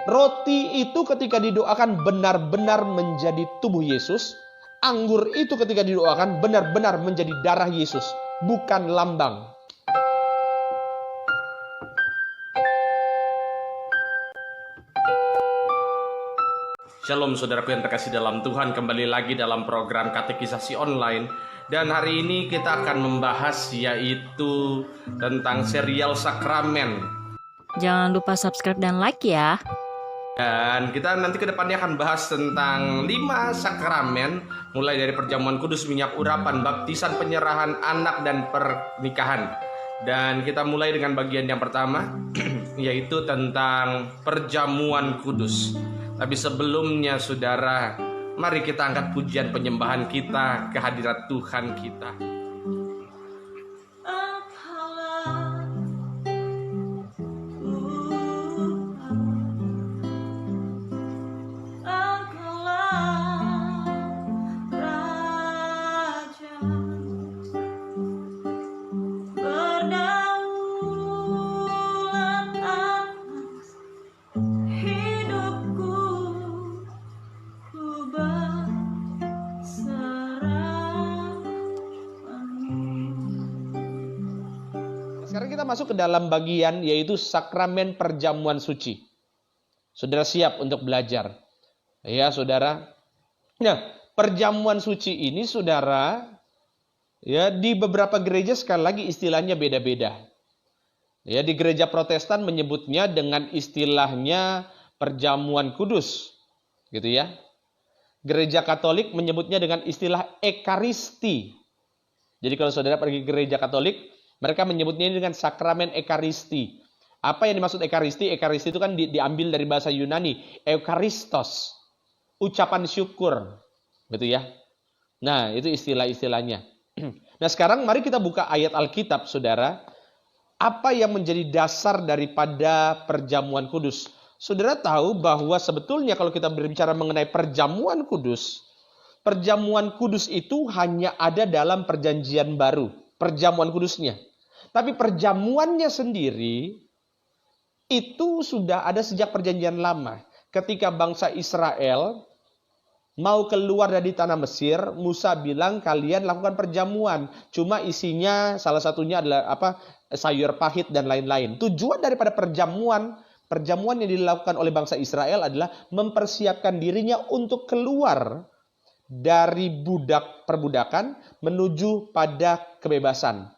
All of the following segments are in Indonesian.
Roti itu ketika didoakan benar-benar menjadi tubuh Yesus. Anggur itu ketika didoakan benar-benar menjadi darah Yesus, bukan lambang. Shalom saudaraku yang terkasih dalam Tuhan, kembali lagi dalam program katekisasi online. Dan hari ini kita akan membahas yaitu tentang serial sakramen. Jangan lupa subscribe dan like ya. Dan kita nanti ke depannya akan bahas tentang 5 sakramen, mulai dari perjamuan kudus, minyak urapan, baptisan, penyerahan anak, dan pernikahan. Dan kita mulai dengan bagian yang pertama, yaitu tentang perjamuan kudus. Tapi sebelumnya saudara, mari kita angkat pujian penyembahan kita ke hadirat Tuhan kita. Sekarang kita masuk ke dalam bagian yaitu sakramen perjamuan suci. Saudara siap untuk belajar? Ya, saudara. Nah, perjamuan suci ini saudara, ya, di beberapa gereja sekali lagi istilahnya beda-beda. Ya, di gereja Protestan menyebutnya dengan istilahnya perjamuan kudus, gitu ya. Gereja Katolik menyebutnya dengan istilah ekaristi. Jadi kalau saudara pergi ke gereja Katolik, mereka menyebutnya ini dengan sakramen ekaristi. Apa yang dimaksud ekaristi? Ekaristi itu kan diambil dari bahasa Yunani, eukaristos, ucapan syukur, gitu ya. Nah, itu istilah-istilahnya. Nah, sekarang mari kita buka ayat Alkitab, saudara. Apa yang menjadi dasar daripada perjamuan kudus? Saudara tahu bahwa sebetulnya kalau kita berbicara mengenai perjamuan kudus itu hanya ada dalam perjanjian baru. Perjamuan kudusnya. Tapi perjamuannya sendiri itu sudah ada sejak perjanjian lama. Ketika bangsa Israel mau keluar dari tanah Mesir, Musa bilang kalian lakukan perjamuan. Cuma isinya salah satunya adalah sayur pahit dan lain-lain. Tujuan daripada perjamuan yang dilakukan oleh bangsa Israel adalah mempersiapkan dirinya untuk keluar dari perbudakan menuju pada kebebasan.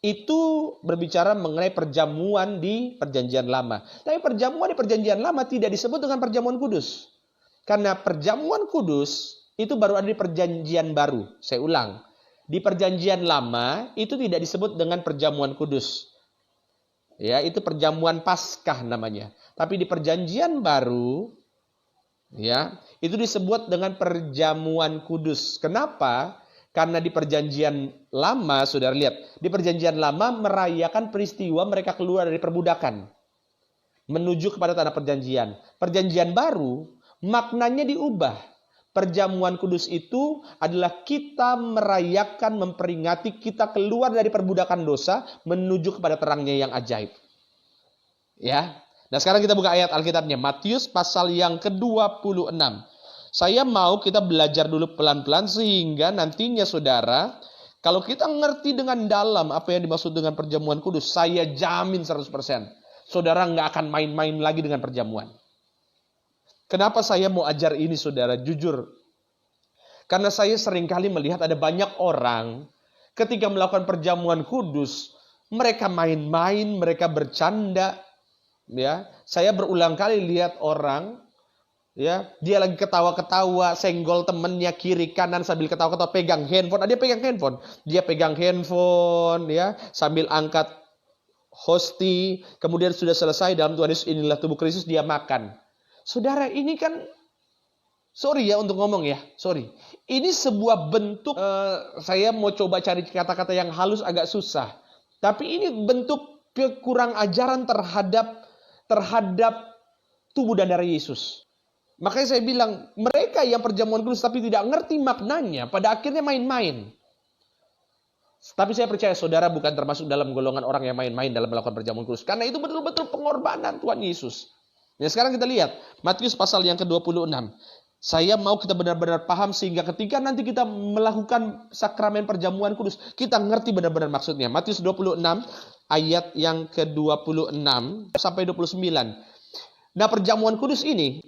Itu berbicara mengenai perjamuan di perjanjian lama. Tapi perjamuan di perjanjian lama tidak disebut dengan perjamuan kudus. Karena perjamuan kudus itu baru ada di perjanjian baru. Saya ulang. Di perjanjian lama itu tidak disebut dengan perjamuan kudus. Ya, itu perjamuan Paskah namanya. Tapi di perjanjian baru, ya, itu disebut dengan perjamuan kudus. Kenapa? Karena di perjanjian lama, saudara lihat, di perjanjian lama merayakan peristiwa mereka keluar dari perbudakan menuju kepada tanah perjanjian. Perjanjian baru maknanya diubah. Perjamuan kudus itu adalah kita merayakan, memperingati kita keluar dari perbudakan dosa menuju kepada terangnya yang ajaib. Ya. Nah, sekarang kita buka ayat Alkitabnya, Matius pasal yang ke-26. Saya mau kita belajar dulu pelan-pelan sehingga nantinya saudara, kalau kita ngerti dengan dalam apa yang dimaksud dengan perjamuan kudus, saya jamin 100%. Saudara nggak akan main-main lagi dengan perjamuan. Kenapa saya mau ajar ini saudara? Jujur. Karena saya seringkali melihat ada banyak orang ketika melakukan perjamuan kudus, mereka main-main, mereka bercanda. Ya, saya berulang kali lihat orang, ya, dia lagi ketawa-ketawa, senggol temennya kiri kanan sambil ketawa-ketawa, pegang handphone. Dia pegang handphone, ya, sambil angkat hosti. Kemudian sudah selesai dalam Tuhan Yesus inilah tubuh Kristus, dia makan. Saudara, ini kan, sorry ya untuk ngomong ya, sorry. Ini sebuah bentuk, saya mau coba cari kata-kata yang halus agak susah. Tapi ini bentuk kekurang ajaran terhadap tubuh dan darah Yesus. Makanya saya bilang, mereka yang perjamuan kudus tapi tidak ngerti maknanya, pada akhirnya main-main. Tapi saya percaya saudara bukan termasuk dalam golongan orang yang main-main dalam melakukan perjamuan kudus. Karena itu betul-betul pengorbanan Tuhan Yesus. Ya, sekarang kita lihat Matius pasal yang ke-26. Saya mau kita benar-benar paham sehingga ketika nanti kita melakukan sakramen perjamuan kudus, kita ngerti benar-benar maksudnya. Matius 26 ayat yang ke-26 sampai 29. Nah, perjamuan kudus ini,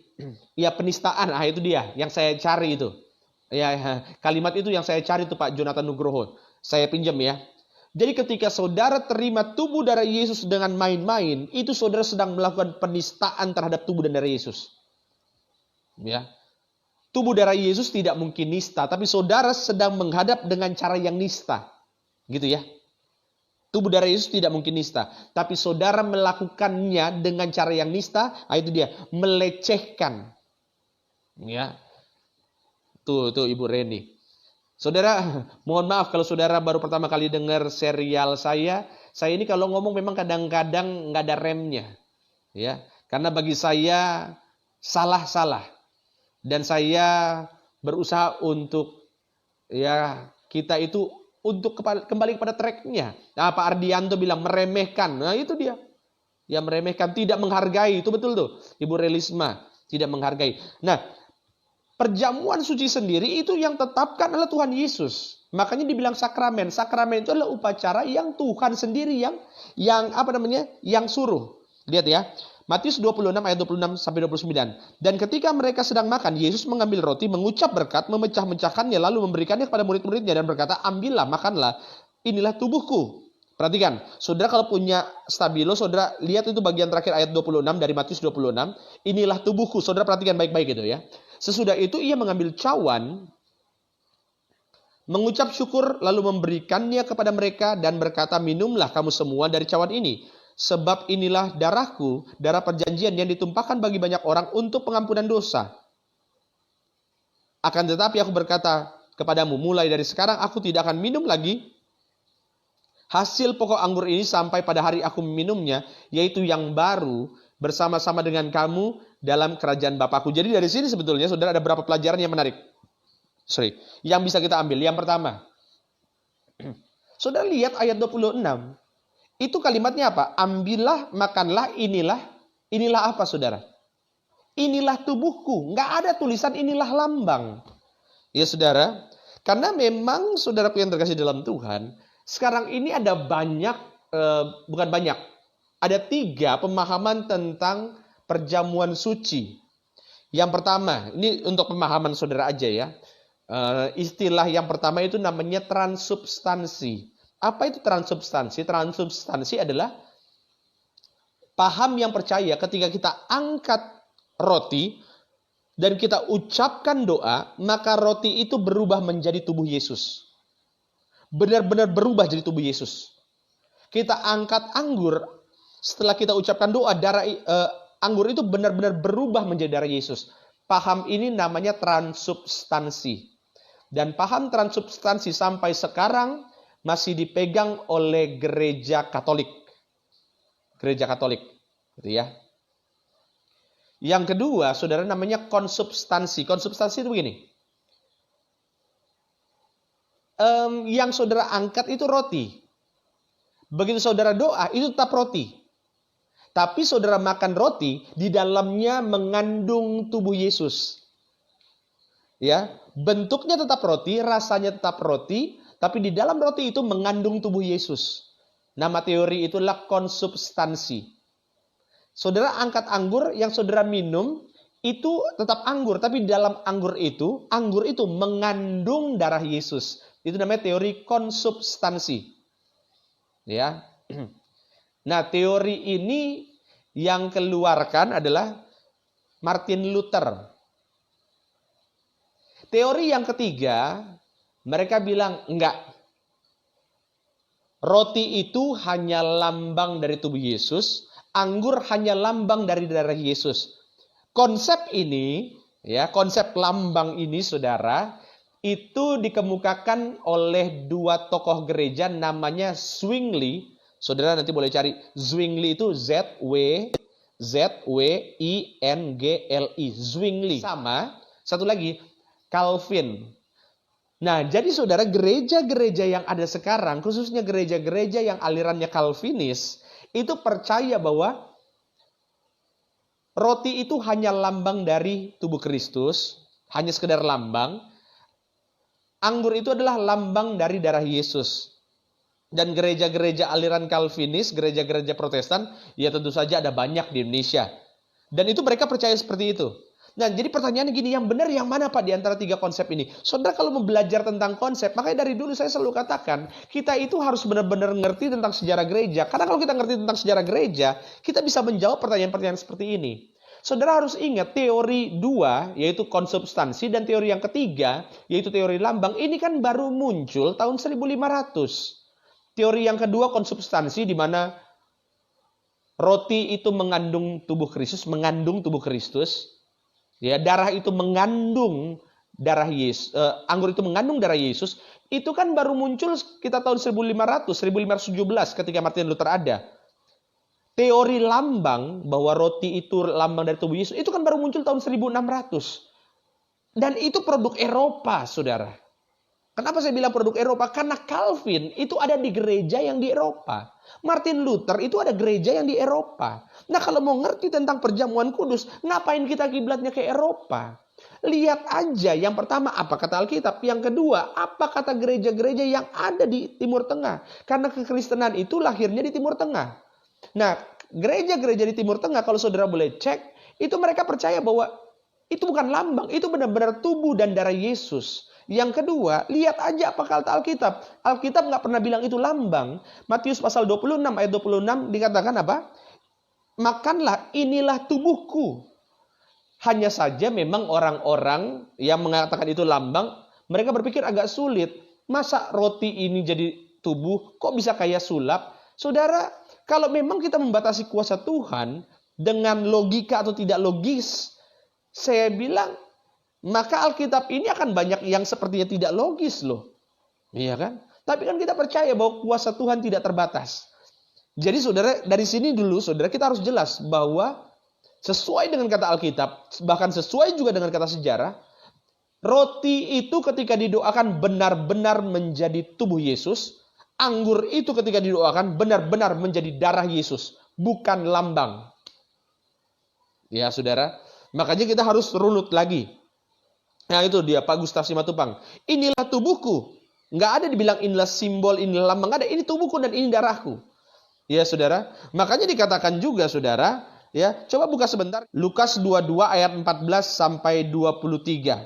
ya penistaan, itu dia yang saya cari itu. Ya, kalimat itu yang saya cari itu Pak Jonathan Nugroho. Saya pinjam ya. Jadi ketika saudara terima tubuh darah Yesus dengan main-main, itu saudara sedang melakukan penistaan terhadap tubuh dan darah Yesus. Ya. Tubuh darah Yesus tidak mungkin nista, tapi saudara sedang menghadap dengan cara yang nista. Gitu ya. Tubuh darah Yesus tidak mungkin nista, tapi saudara melakukannya dengan cara yang nista, itu dia, melecehkan. Ya. Tuh Ibu Reni. Saudara, mohon maaf kalau saudara baru pertama kali dengar serial saya ini kalau ngomong memang kadang-kadang nggak ada remnya. Ya, karena bagi saya salah-salah. Dan saya berusaha untuk ya kita itu untuk kembali kepada tracknya. Nah, Pak Ardianto bilang meremehkan. Nah, itu dia. Ya, meremehkan, tidak menghargai. Itu betul tuh. Ibu Relisma tidak menghargai. Nah, perjamuan suci sendiri itu yang tetapkan adalah Tuhan Yesus. Makanya dibilang sakramen. Sakramen itu adalah upacara yang Tuhan sendiri yang suruh. Lihat ya. Matius 26 ayat 26 sampai 29. Dan ketika mereka sedang makan, Yesus mengambil roti, mengucap berkat, memecah-mecahkannya, lalu memberikannya kepada murid-muridnya dan berkata, "Ambillah, makanlah. Inilah tubuhku." Perhatikan, saudara kalau punya stabilo, saudara lihat itu bagian terakhir ayat 26 dari Matius 26. Inilah tubuhku. Saudara perhatikan baik-baik itu ya. Sesudah itu ia mengambil cawan, mengucap syukur, lalu memberikannya kepada mereka dan berkata, "Minumlah kamu semua dari cawan ini. Sebab inilah darahku, darah perjanjian yang ditumpahkan bagi banyak orang untuk pengampunan dosa. Akan tetapi aku berkata kepadamu, mulai dari sekarang aku tidak akan minum lagi hasil pokok anggur ini sampai pada hari aku meminumnya, yaitu yang baru bersama-sama dengan kamu dalam kerajaan Bapakku." Jadi dari sini sebetulnya saudara ada beberapa pelajaran yang menarik. Yang bisa kita ambil. Yang pertama, saudara lihat ayat 26. Itu kalimatnya apa? Ambillah, makanlah, inilah apa saudara? Inilah tubuhku. Nggak ada tulisan inilah lambang. Ya saudara, karena memang saudaraku yang terkasih dalam Tuhan, sekarang ini ada ada 3 pemahaman tentang perjamuan suci. Yang pertama, ini untuk pemahaman saudara aja ya. Istilah yang pertama itu namanya transubstansi. Apa itu transubstansi? Transubstansi adalah paham yang percaya ketika kita angkat roti dan kita ucapkan doa, maka roti itu berubah menjadi tubuh Yesus. Benar-benar berubah jadi tubuh Yesus. Kita angkat anggur, setelah kita ucapkan doa, anggur itu benar-benar berubah menjadi darah Yesus. Paham ini namanya transubstansi. Dan paham transubstansi sampai sekarang masih dipegang oleh gereja Katolik. Gereja Katolik. Gitu ya. Yang kedua, saudara, namanya konsubstansi. Konsubstansi itu begini. Yang saudara angkat itu roti. Begitu saudara doa, itu tetap roti. Tapi saudara makan roti, di dalamnya mengandung tubuh Yesus. Ya, bentuknya tetap roti, rasanya tetap roti, tapi di dalam roti itu mengandung tubuh Yesus. Nama teori itulah konsubstansi. Saudara angkat anggur, yang saudara minum itu tetap anggur, tapi di dalam anggur itu mengandung darah Yesus. Itu namanya teori konsubstansi. Ya. Nah, teori ini yang keluarkan adalah Martin Luther. Teori yang ketiga, mereka bilang enggak. Roti itu hanya lambang dari tubuh Yesus, anggur hanya lambang dari darah Yesus. Konsep ini, ya, konsep lambang ini saudara, itu dikemukakan oleh 2 tokoh gereja namanya Zwingli. Saudara nanti boleh cari. Zwingli itu Z-W-I-N-G-L-I. Zwingli. Sama, satu lagi, Calvin. Nah, jadi saudara, gereja-gereja yang ada sekarang, khususnya gereja-gereja yang alirannya Calvinis, itu percaya bahwa roti itu hanya lambang dari tubuh Kristus, hanya sekedar lambang. Anggur itu adalah lambang dari darah Yesus. Dan gereja-gereja aliran Calvinis, gereja-gereja Protestan, ya tentu saja ada banyak di Indonesia. Dan itu mereka percaya seperti itu. Nah, jadi pertanyaannya gini, yang benar yang mana Pak di antara tiga konsep ini? Saudara kalau mau belajar tentang konsep, makanya dari dulu saya selalu katakan, kita itu harus benar-benar ngerti tentang sejarah gereja. Karena kalau kita ngerti tentang sejarah gereja, kita bisa menjawab pertanyaan-pertanyaan seperti ini. Saudara harus ingat, teori dua, yaitu konsubstansi, dan teori yang ketiga, yaitu teori lambang, ini kan baru muncul tahun 1500. Teori yang kedua, konsubstansi, di mana roti itu mengandung tubuh Kristus, ya, darah itu mengandung darah Yesus, anggur itu mengandung darah Yesus, itu kan baru muncul kita tahun 1517 ketika Martin Luther ada. Teori lambang bahwa roti itu lambang dari tubuh Yesus, itu kan baru muncul tahun 1600. Dan itu produk Eropa, saudara. Kenapa saya bilang produk Eropa? Karena Calvin itu ada di gereja yang di Eropa. Martin Luther itu ada gereja yang di Eropa. Nah, kalau mau ngerti tentang perjamuan kudus, ngapain kita kiblatnya ke Eropa? Lihat aja, yang pertama apa kata Alkitab, yang kedua apa kata gereja-gereja yang ada di Timur Tengah. Karena kekristenan itu lahirnya di Timur Tengah. Nah, gereja-gereja di Timur Tengah, kalau saudara boleh cek, itu mereka percaya bahwa itu bukan lambang, itu benar-benar tubuh dan darah Yesus. Yang kedua, lihat aja apa kata Alkitab. Alkitab nggak pernah bilang itu lambang. Matius pasal 26 ayat 26 dikatakan apa? Makanlah, inilah tubuhku. Hanya saja memang orang-orang yang mengatakan itu lambang, mereka berpikir agak sulit. Masa roti ini jadi tubuh, kok bisa kayak sulap? Saudara, kalau memang kita membatasi kuasa Tuhan dengan logika atau tidak logis, saya bilang, maka Alkitab ini akan banyak yang sepertinya tidak logis loh. Iya kan? Tapi kan kita percaya bahwa kuasa Tuhan tidak terbatas. Jadi saudara, dari sini dulu saudara kita harus jelas bahwa sesuai dengan kata Alkitab, bahkan sesuai juga dengan kata sejarah, roti itu ketika didoakan benar-benar menjadi tubuh Yesus, anggur itu ketika didoakan benar-benar menjadi darah Yesus, bukan lambang. Ya saudara, makanya kita harus runut lagi. Nah itu dia Pak Gustaf Simatupang. Inilah tubuhku. Nggak ada dibilang inilah simbol, inilah lambang. Nggak ada, ini tubuhku dan ini darahku. Ya saudara. Makanya dikatakan juga saudara. Ya, coba buka sebentar. Lukas 22 ayat 14 sampai 23.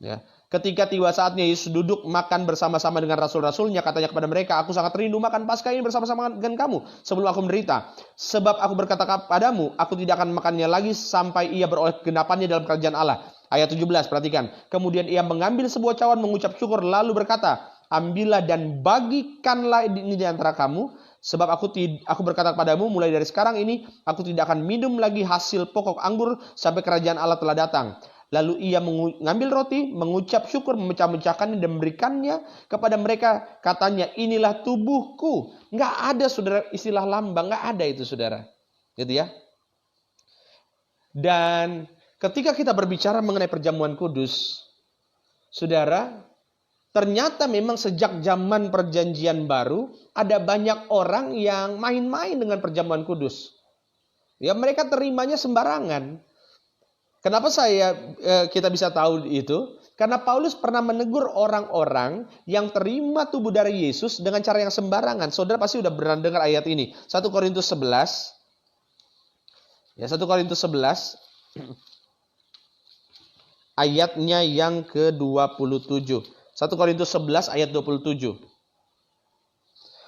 Ya. Ketika tiba saatnya Yesus duduk makan bersama-sama dengan rasul-rasulnya, katanya kepada mereka, aku sangat rindu makan Paskah ini bersama-sama dengan kamu sebelum aku menderita. Sebab aku berkata kepadamu, aku tidak akan makannya lagi sampai ia beroleh kegenapannya dalam kerajaan Allah. Ayat 17, perhatikan. Kemudian ia mengambil sebuah cawan, mengucap syukur, lalu berkata, ambillah dan bagikanlah ini di antara kamu. Sebab aku berkata kepadamu, mulai dari sekarang ini, aku tidak akan minum lagi hasil pokok anggur sampai kerajaan Allah telah datang. Lalu ia mengambil roti, mengucap syukur, memecah-mecahkannya dan memberikannya kepada mereka. Katanya, inilah tubuhku. Nggak ada saudara istilah lambang, nggak ada itu saudara. Gitu ya. Dan ketika kita berbicara mengenai perjamuan kudus, saudara, ternyata memang sejak zaman perjanjian baru, ada banyak orang yang main-main dengan perjamuan kudus. Ya mereka terimanya sembarangan. Kenapa kita bisa tahu itu? Karena Paulus pernah menegur orang-orang yang terima tubuh dari Yesus dengan cara yang sembarangan. Saudara pasti udah pernah dengar ayat ini. 1 Korintus 11. Ya, 1 Korintus 11. Ayatnya yang ke-27. 1 Korintus 11 ayat 27.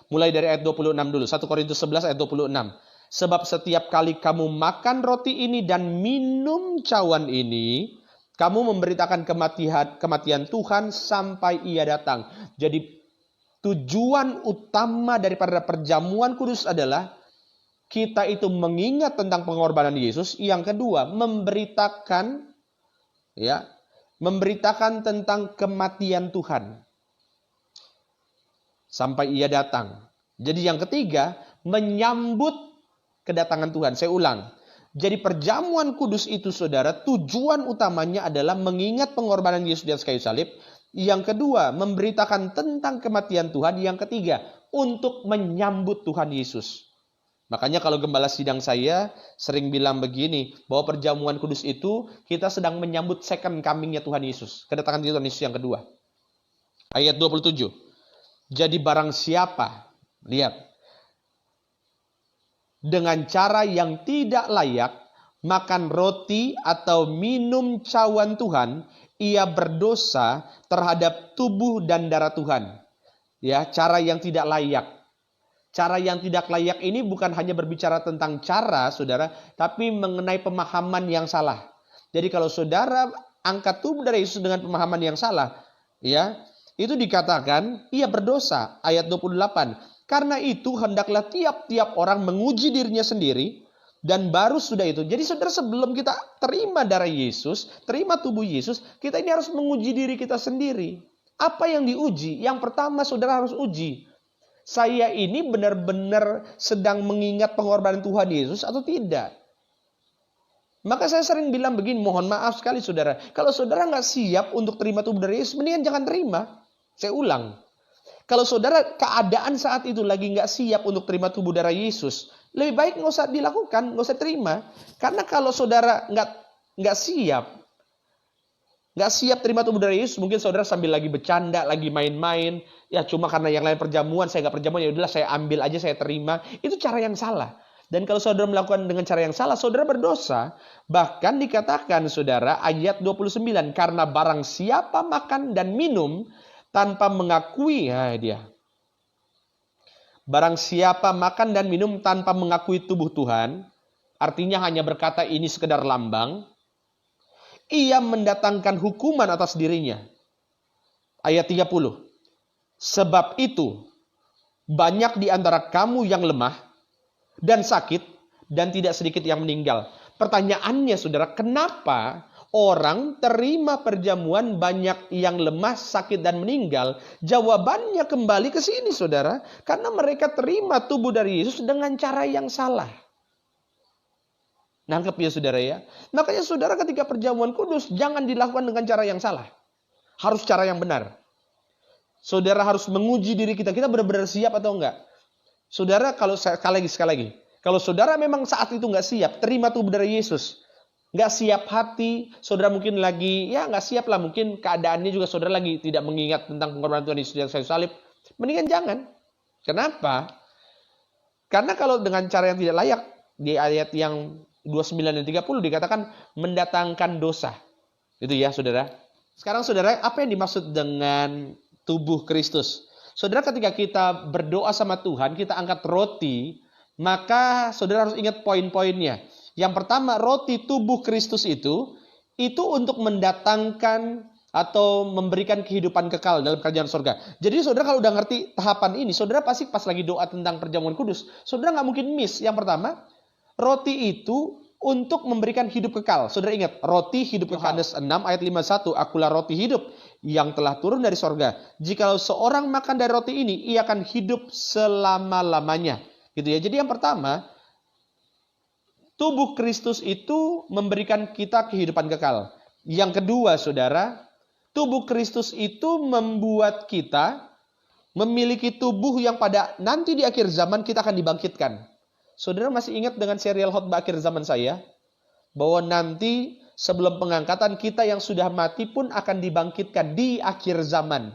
Mulai dari ayat 26 dulu. 1 Korintus 11 ayat 26. Sebab setiap kali kamu makan roti ini dan minum cawan ini, kamu memberitakan kematian Tuhan sampai ia datang. Jadi tujuan utama daripada perjamuan kudus adalah kita itu mengingat tentang pengorbanan Yesus. Yang kedua, memberitakan tentang kematian Tuhan sampai ia datang. Jadi yang ketiga, menyambut kedatangan Tuhan. Saya ulang. Jadi perjamuan kudus itu saudara, tujuan utamanya adalah mengingat pengorbanan Yesus di atas kayu salib. Yang kedua, memberitakan tentang kematian Tuhan. Yang ketiga, untuk menyambut Tuhan Yesus. Makanya kalau gembala sidang saya sering bilang begini, bahwa perjamuan kudus itu kita sedang menyambut second coming-nya Tuhan Yesus. Kedatangan Tuhan Yesus yang kedua. Ayat 27. Jadi barang siapa, lihat, dengan cara yang tidak layak makan roti atau minum cawan Tuhan, ia berdosa terhadap tubuh dan darah Tuhan. Ya, cara yang tidak layak. Cara yang tidak layak ini bukan hanya berbicara tentang cara, saudara, tapi mengenai pemahaman yang salah. Jadi kalau saudara angkat tubuh dari Yesus dengan pemahaman yang salah, ya, itu dikatakan ia berdosa. Ayat 28. Karena itu hendaklah tiap-tiap orang menguji dirinya sendiri, dan baru sudah itu. Jadi saudara, sebelum kita terima darah Yesus, terima tubuh Yesus, kita ini harus menguji diri kita sendiri. Apa yang diuji? Yang pertama saudara harus uji. Saya ini benar-benar sedang mengingat pengorbanan Tuhan Yesus atau tidak? Maka saya sering bilang begini, mohon maaf sekali saudara. Kalau saudara nggak siap untuk terima tubuh dari Yesus, mendingan jangan terima. Saya ulang. Kalau saudara keadaan saat itu lagi nggak siap untuk terima tubuh darah Yesus, lebih baik nggak usah dilakukan, nggak usah terima. Karena kalau saudara nggak siap terima tubuh darah Yesus, mungkin saudara sambil lagi bercanda, lagi main-main, ya cuma karena yang lain perjamuan, saya nggak perjamuan, ya udahlah saya ambil aja, saya terima. Itu cara yang salah. Dan kalau saudara melakukan dengan cara yang salah, saudara berdosa. Bahkan dikatakan saudara, ayat 29, karena barang siapa makan dan minum tanpa mengakui, barang siapa makan dan minum tanpa mengakui tubuh Tuhan, artinya hanya berkata ini sekedar lambang, ia mendatangkan hukuman atas dirinya. Ayat 30. Sebab itu, banyak di antara kamu yang lemah dan sakit, dan tidak sedikit yang meninggal. Pertanyaannya saudara, kenapa orang terima perjamuan banyak yang lemah, sakit, dan meninggal? Jawabannya kembali ke sini saudara. Karena mereka terima tubuh dari Yesus dengan cara yang salah. Nangkep ya saudara ya. Makanya saudara ketika perjamuan kudus jangan dilakukan dengan cara yang salah. Harus cara yang benar. Saudara harus menguji diri kita. Kita benar-benar siap atau enggak? Saudara, kalau sekali lagi. Kalau saudara memang saat itu enggak siap, terima tubuh dari Yesus. Enggak siap hati, saudara mungkin lagi, ya enggak siap lah. Mungkin keadaannya juga saudara lagi tidak mengingat tentang pengorbanan Tuhan Yesus yang kayu salib. Mendingan jangan. Kenapa? Karena kalau dengan cara yang tidak layak, di ayat yang 29 dan 30 dikatakan mendatangkan dosa. Itu ya saudara. Sekarang saudara, apa yang dimaksud dengan tubuh Kristus? Saudara, ketika kita berdoa sama Tuhan, kita angkat roti, maka saudara harus ingat poin-poinnya. Yang pertama, roti tubuh Kristus itu untuk mendatangkan atau memberikan kehidupan kekal dalam kerajaan surga. Jadi saudara kalau udah ngerti tahapan ini, saudara pasti pas lagi doa tentang perjamuan kudus, saudara nggak mungkin miss. Yang pertama, roti itu untuk memberikan hidup kekal. Saudara ingat, roti hidup kekal. Yohanes 6 ayat 51, akulah roti hidup yang telah turun dari sorga. Jikalau seorang makan dari roti ini, ia akan hidup selama-lamanya. Gitu ya. Jadi yang pertama, tubuh Kristus itu memberikan kita kehidupan kekal. Yang kedua, saudara, tubuh Kristus itu membuat kita memiliki tubuh yang pada nanti di akhir zaman kita akan dibangkitkan. Saudara masih ingat dengan serial khotbah akhir zaman saya? Bahwa nanti sebelum pengangkatan kita yang sudah mati pun akan dibangkitkan di akhir zaman.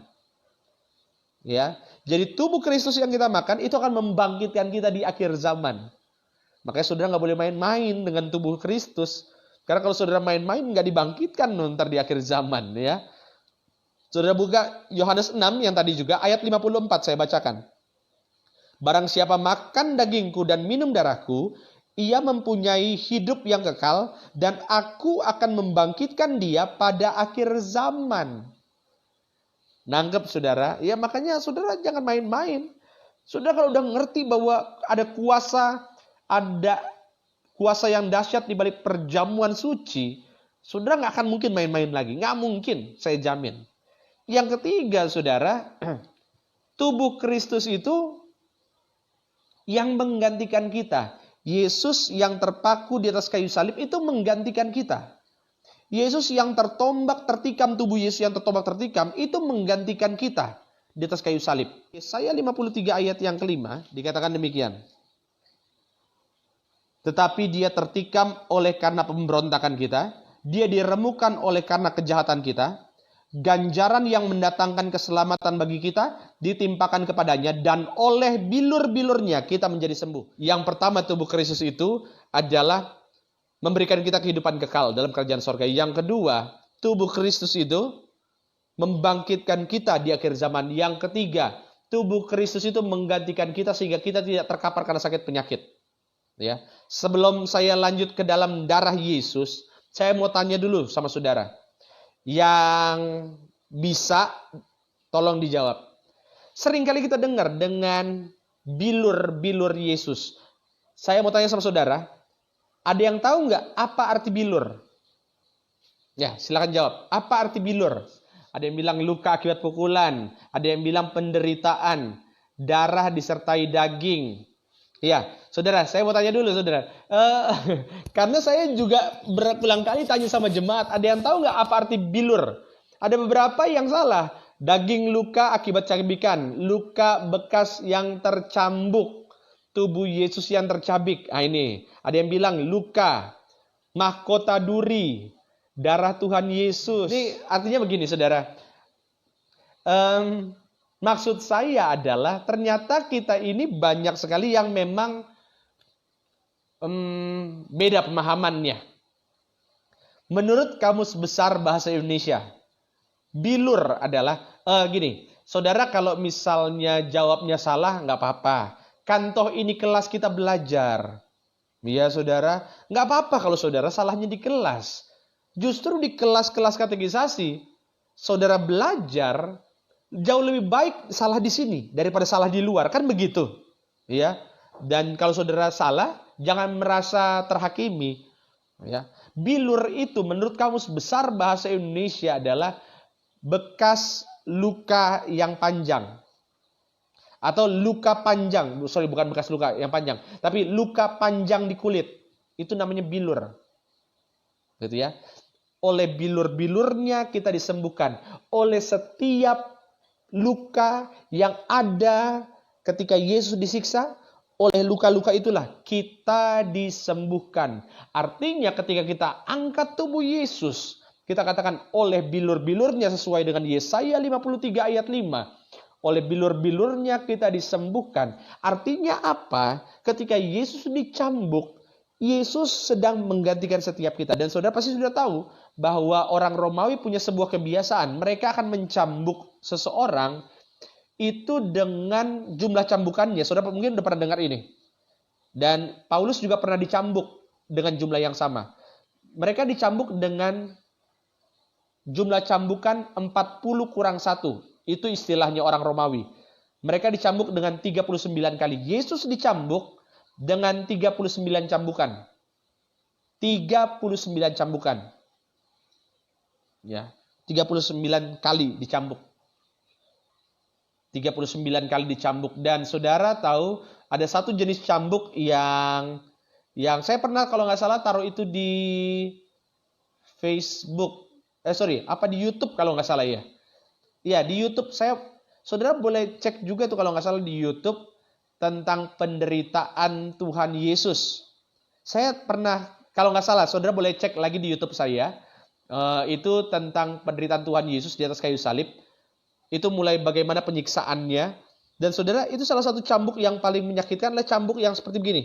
Ya, jadi tubuh Kristus yang kita makan itu akan membangkitkan kita di akhir zaman. Makanya saudara nggak boleh main-main dengan tubuh Kristus. Karena kalau saudara main-main nggak dibangkitkan ntar di akhir zaman ya. Saudara buka Yohanes 6 yang tadi juga ayat 54 saya bacakan. Barang siapa makan dagingku dan minum darahku, ia mempunyai hidup yang kekal dan aku akan membangkitkan dia pada akhir zaman. Nangkep saudara? Ya makanya saudara jangan main-main. Saudara kalau udah ngerti bahwa ada kuasa yang dahsyat di balik perjamuan suci, saudara nggak akan mungkin main-main lagi. Nggak mungkin, saya jamin. Yang ketiga saudara, tubuh Kristus itu yang menggantikan kita. Yesus yang terpaku di atas kayu salib itu menggantikan kita. Yesus yang tertombak tertikam, tubuh Yesus yang tertombak tertikam itu menggantikan kita di atas kayu salib. Yesaya 53 ayat yang kelima dikatakan demikian. Tetapi dia tertikam oleh karena pemberontakan kita. Dia diremukan oleh karena kejahatan kita. Ganjaran yang mendatangkan keselamatan bagi kita ditimpakan kepadanya. Dan oleh bilur-bilurnya kita menjadi sembuh. Yang pertama, tubuh Kristus itu adalah memberikan kita kehidupan kekal dalam kerajaan sorga. Yang kedua, tubuh Kristus itu membangkitkan kita di akhir zaman. Yang ketiga, tubuh Kristus itu menggantikan kita sehingga kita tidak terkapar karena sakit penyakit. Ya, sebelum saya lanjut ke dalam darah Yesus, saya mau tanya dulu sama saudara. Yang bisa, tolong dijawab. Seringkali kita dengar dengan bilur-bilur Yesus. Saya mau tanya sama saudara, ada yang tahu nggak apa arti bilur? Ya, silakan jawab. Apa arti bilur? Ada yang bilang luka akibat pukulan, ada yang bilang penderitaan, darah disertai daging. Ya, saudara, saya mau tanya dulu, saudara. Karena saya juga berulang kali tanya sama jemaat, ada yang tahu nggak apa arti bilur? Ada beberapa yang salah. Daging luka akibat cabikan, luka bekas yang tercambuk, tubuh Yesus yang tercabik. Ah, ini, ada yang bilang luka, mahkota duri, darah Tuhan Yesus. Ini artinya begini, saudara. Maksud saya adalah ternyata kita ini banyak sekali yang memang beda pemahamannya. Menurut Kamus Besar Bahasa Indonesia, bilur adalah gini. Saudara kalau misalnya jawabnya salah nggak apa-apa. Kan toh ini kelas kita belajar. Ya saudara, nggak apa-apa kalau saudara salahnya di kelas. Justru di kelas-kelas katekisasi, saudara belajar jauh lebih baik salah di sini daripada salah di luar, kan begitu, ya. Dan kalau saudara salah, jangan merasa terhakimi, ya. Bilur itu menurut Kamus Besar Bahasa Indonesia adalah bekas luka yang panjang atau luka panjang, bukan bekas luka yang panjang, tapi luka panjang di kulit, itu namanya bilur, gitu ya. Oleh bilur-bilurnya kita disembuhkan, oleh setiap luka yang ada ketika Yesus disiksa, oleh luka-luka itulah kita disembuhkan. Artinya ketika kita angkat tubuh Yesus, kita katakan oleh bilur-bilurnya sesuai dengan Yesaya 53 ayat 5. Oleh bilur-bilurnya kita disembuhkan. Artinya apa? Ketika Yesus dicambuk, Yesus sedang menggantikan setiap kita. Dan saudara pasti sudah tahu bahwa orang Romawi punya sebuah kebiasaan. Mereka akan mencambuk seseorang itu dengan jumlah cambukannya. Saudara mungkin udah pernah dengar ini. Dan Paulus juga pernah dicambuk dengan jumlah yang sama. Mereka dicambuk dengan jumlah cambukan 40 kurang 1. Itu istilahnya orang Romawi. Mereka dicambuk dengan 39 kali. Yesus dicambuk dengan 39 cambukan. 39 cambukan. Ya, 39 kali dicambuk. 39 kali dicambuk. Dan saudara tahu ada satu jenis cambuk yang saya pernah kalau nggak salah taruh itu di Facebook. Di YouTube kalau nggak salah ya. Ya, di YouTube saudara boleh cek juga tuh kalau nggak salah di YouTube tentang penderitaan Tuhan Yesus. Saya pernah, kalau nggak salah, saudara boleh cek lagi di YouTube saya. Itu tentang penderitaan Tuhan Yesus di atas kayu salib. Itu mulai bagaimana penyiksaannya. Dan saudara, itu salah satu cambuk yang paling menyakitkan adalah cambuk yang seperti begini.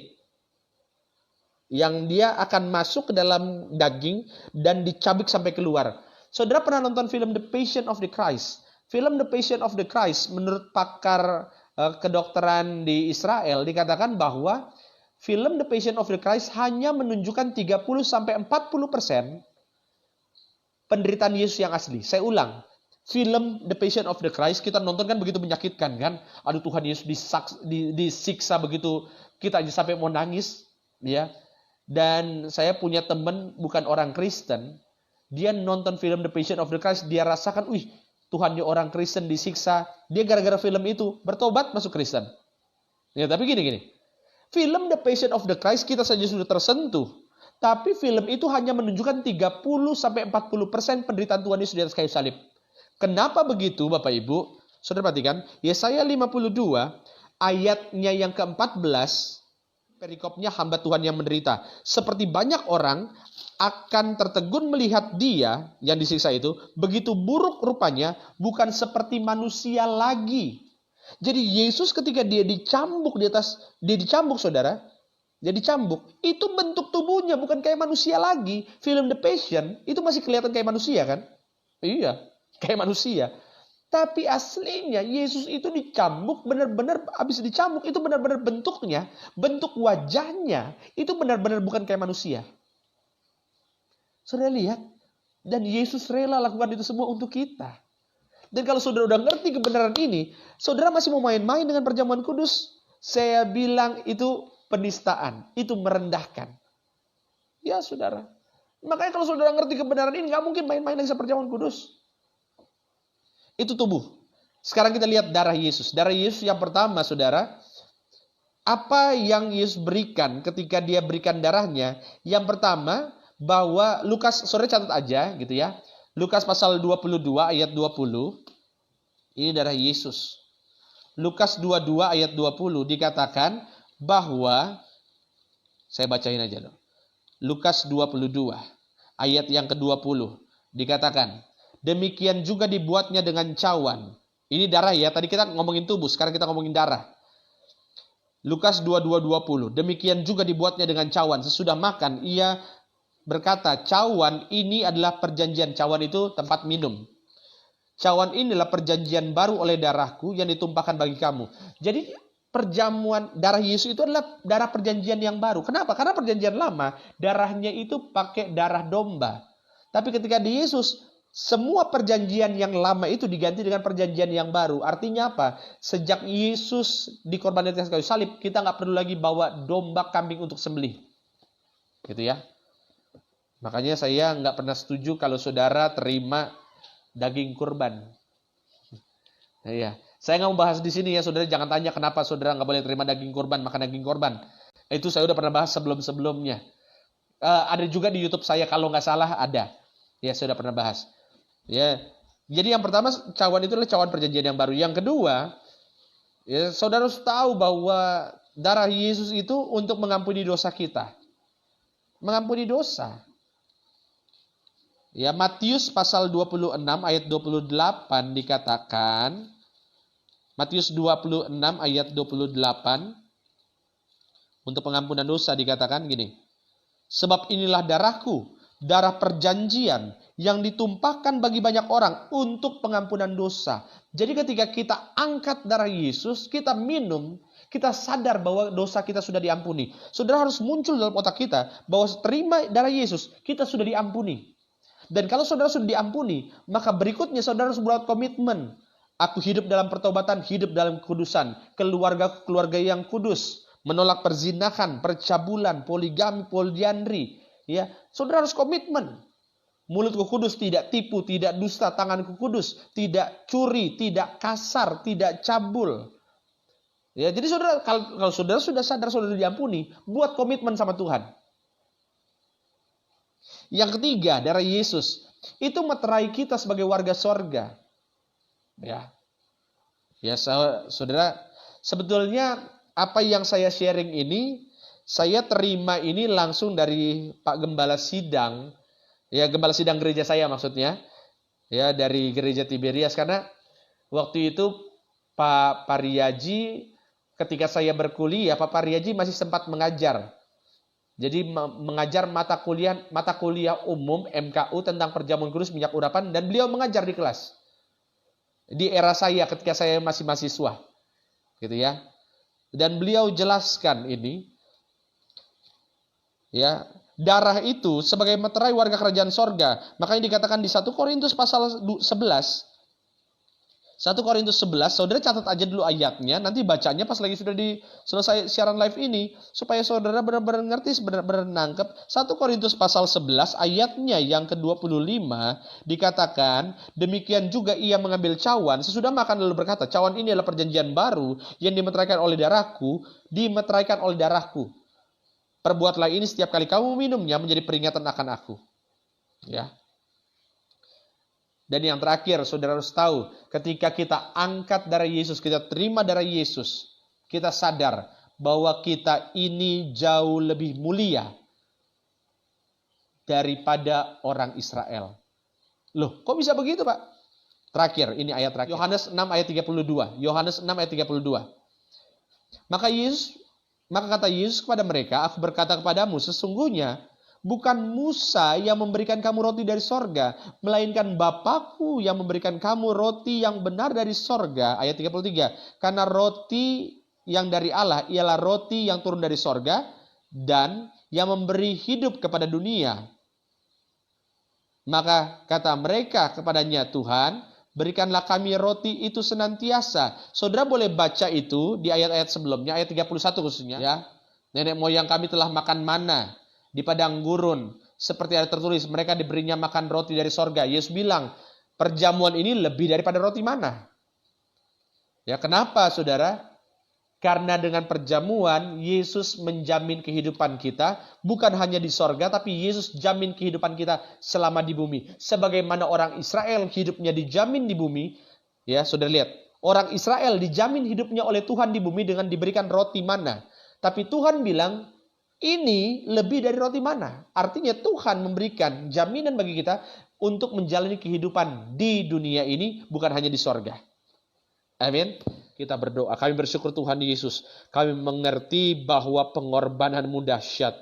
Yang dia akan masuk ke dalam daging dan dicabik sampai keluar. Saudara pernah nonton film The Passion of the Christ? Film The Passion of the Christ menurut pakar kedokteran di Israel dikatakan bahwa film The Passion of the Christ hanya menunjukkan 30-40% penderitaan Yesus yang asli. Saya ulang, film The Passion of the Christ kita nonton kan begitu menyakitkan kan? Aduh, Tuhan Yesus disiksa begitu, kita aja sampai mau nangis, ya. Dan saya punya teman bukan orang Kristen, dia nonton film The Passion of the Christ, dia rasakan, Tuhannya orang Kristen disiksa, dia gara-gara film itu bertobat masuk Kristen. Ya, tapi gini. Film The Passion of the Christ kita saja sudah tersentuh. Tapi film itu hanya menunjukkan 30-40% penderitaan Tuhan Yesus di atas kayu salib. Kenapa begitu Bapak Ibu? Saudara perhatikan, Yesaya 52 ayatnya yang ke-14. Perikopnya hamba Tuhan yang menderita. Seperti banyak orang akan tertegun melihat dia yang disiksa itu begitu buruk rupanya, bukan seperti manusia lagi. Jadi Yesus ketika dia dicambuk dia dicambuk saudara, dia dicambuk, itu bentuk tubuhnya bukan kayak manusia lagi. Film The Passion itu masih kelihatan kayak manusia kan? Iya, kayak manusia. Tapi aslinya Yesus itu dicambuk, benar-benar habis dicambuk itu benar-benar bentuknya, bentuk wajahnya itu benar-benar bukan kayak manusia. Saudara lihat, dan Yesus rela lakukan itu semua untuk kita. Dan kalau saudara udah ngerti kebenaran ini, saudara masih mau main-main dengan perjamuan kudus, saya bilang itu penistaan, itu merendahkan. Ya saudara, makanya kalau saudara ngerti kebenaran ini, nggak mungkin main-main dengan perjamuan kudus. Itu tubuh. Sekarang kita lihat darah Yesus. Darah Yesus yang pertama, saudara. Apa yang Yesus berikan ketika dia berikan darahnya? Yang pertama, bahwa Lukas, saudara catat aja gitu ya. Lukas pasal 22 ayat 20. Ini darah Yesus. Lukas 22 ayat 20 dikatakan bahwa, saya bacain aja loh. Lukas 22 ayat yang ke-20 dikatakan, demikian juga dibuatnya dengan cawan. Ini darah ya, tadi kita ngomongin tubuh, sekarang kita ngomongin darah. Lukas 22:20, demikian juga dibuatnya dengan cawan. Sesudah makan, ia berkata, cawan ini adalah perjanjian. Cawan itu tempat minum. Cawan inilah perjanjian baru oleh darahku yang ditumpahkan bagi kamu. Jadi perjamuan darah Yesus itu adalah darah perjanjian yang baru. Kenapa? Karena perjanjian lama, darahnya itu pakai darah domba. Tapi ketika di Yesus, semua perjanjian yang lama itu diganti dengan perjanjian yang baru. Artinya apa? Sejak Yesus dikorbankan di atas kayu salib, kita nggak perlu lagi bawa domba kambing untuk sembelih. Gitu ya. Makanya saya nggak pernah setuju kalau saudara terima daging kurban. Nah, ya. Saya nggak mau bahas di sini ya, saudara. Jangan tanya kenapa saudara nggak boleh terima daging kurban, makan daging kurban. Itu saya udah pernah bahas sebelum-sebelumnya. Ada juga di YouTube saya, kalau nggak salah ada. Ya, saya udah pernah bahas. Ya, jadi yang pertama cawan itu adalah cawan perjanjian yang baru. Yang kedua, ya saudara harus tahu bahwa darah Yesus itu untuk mengampuni dosa kita, mengampuni dosa. Ya, Matius pasal 26 ayat 28 dikatakan, Matius 26 ayat 28 untuk pengampunan dosa dikatakan gini, sebab inilah darahku, darah perjanjian yang ditumpahkan bagi banyak orang untuk pengampunan dosa. Jadi ketika kita angkat darah Yesus, kita minum, kita sadar bahwa dosa kita sudah diampuni. Saudara harus muncul dalam otak kita bahwa terima darah Yesus, kita sudah diampuni. Dan kalau saudara sudah diampuni, maka berikutnya saudara harus buat komitmen. Aku hidup dalam pertobatan, hidup dalam kekudusan, keluarga yang kudus, menolak perzinahan, percabulan, poligami, poliandri. Ya, saudara harus komitmen. Mulutku kudus, tidak tipu, tidak dusta, tanganku kudus, tidak curi, tidak kasar, tidak cabul. Ya, jadi saudara, kalau saudara sudah sadar saudara diampuni, buat komitmen sama Tuhan. Yang ketiga, darah Yesus itu meterai kita sebagai warga sorga. Ya, saudara, sebetulnya apa yang saya sharing ini, saya terima ini langsung dari Pak Gembala Sidang. Ya, gembala sidang gereja saya maksudnya. Ya, dari gereja Tiberias. Karena waktu itu Pak Pariaji, ketika saya berkuliah, Pak Pariaji masih sempat mengajar. Jadi mengajar mata kuliah umum MKU tentang perjamuan kudus minyak urapan. Dan beliau mengajar di kelas. Di era saya ketika saya masih mahasiswa. Gitu ya. Dan beliau jelaskan ini. Ya, darah itu sebagai meterai warga kerajaan sorga. Makanya dikatakan di 1 Korintus pasal 11. 1 Korintus 11, saudara catat aja dulu ayatnya. Nanti bacanya pas lagi sudah selesai siaran live ini. Supaya saudara benar-benar ngerti, benar-benar nangkep. 1 Korintus pasal 11 ayatnya yang ke-25 dikatakan, demikian juga ia mengambil cawan. Sesudah makan lalu berkata, cawan ini adalah perjanjian baru yang dimeteraikan oleh darahku. Perbuatlah ini setiap kali kamu minumnya menjadi peringatan akan aku. Ya. Dan yang terakhir, saudara harus tahu, ketika kita angkat darah Yesus, kita terima darah Yesus, kita sadar bahwa kita ini jauh lebih mulia daripada orang Israel. Loh, kok bisa begitu, Pak? Terakhir, ini ayat terakhir. Yohanes 6 ayat 32. Yohanes 6 ayat 32. Maka kata Yesus kepada mereka, aku berkata kepadamu, sesungguhnya bukan Musa yang memberikan kamu roti dari sorga, melainkan Bapakku yang memberikan kamu roti yang benar dari sorga. Ayat 33. Karena roti yang dari Allah ialah roti yang turun dari sorga dan yang memberi hidup kepada dunia. Maka kata mereka kepadanya, Tuhan, berikanlah kami roti itu senantiasa. Saudara boleh baca itu di ayat-ayat sebelumnya, ayat 31 khususnya. Ya. Nenek moyang kami telah makan mana di padang gurun. Seperti ada tertulis, mereka diberinya makan roti dari sorga. Yesus bilang, perjamuan ini lebih daripada roti mana. Ya, kenapa saudara? Karena dengan perjamuan, Yesus menjamin kehidupan kita, bukan hanya di sorga, tapi Yesus jamin kehidupan kita selama di bumi. Sebagaimana orang Israel hidupnya dijamin di bumi, ya saudara lihat, orang Israel dijamin hidupnya oleh Tuhan di bumi dengan diberikan roti mana. Tapi Tuhan bilang, ini lebih dari roti mana. Artinya Tuhan memberikan jaminan bagi kita untuk menjalani kehidupan di dunia ini, bukan hanya di sorga. Amin. Kita berdoa. Kami bersyukur Tuhan Yesus. Kami mengerti bahwa pengorbananmu dahsyat.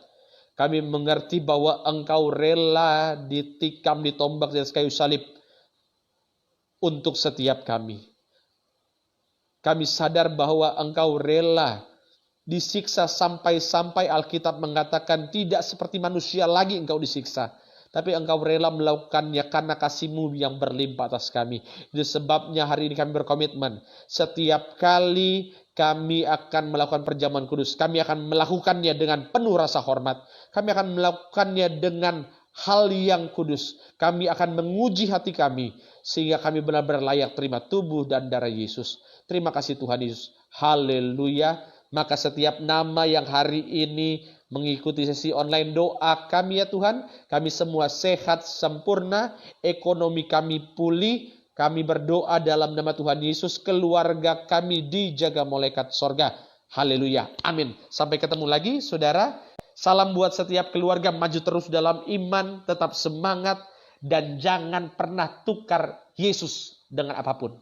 Kami mengerti bahwa Engkau rela ditikam, ditombak di atas kayu salib untuk setiap kami. Kami sadar bahwa Engkau rela disiksa sampai-sampai Alkitab mengatakan tidak seperti manusia lagi Engkau disiksa. Tapi Engkau rela melakukannya karena kasih-Mu yang berlimpah atas kami. Itu sebabnya hari ini kami berkomitmen. Setiap kali kami akan melakukan perjamuan kudus, kami akan melakukannya dengan penuh rasa hormat. Kami akan melakukannya dengan hal yang kudus. Kami akan menguji hati kami, sehingga kami benar-benar layak terima tubuh dan darah Yesus. Terima kasih Tuhan Yesus. Haleluya. Maka setiap nama yang hari ini mengikuti sesi online doa kami ya Tuhan, kami semua sehat sempurna, ekonomi kami pulih, kami berdoa dalam nama Tuhan Yesus, keluarga kami dijaga malaikat sorga. Haleluya, amin. Sampai ketemu lagi saudara, salam buat setiap keluarga, maju terus dalam iman, tetap semangat, dan jangan pernah tukar Yesus dengan apapun.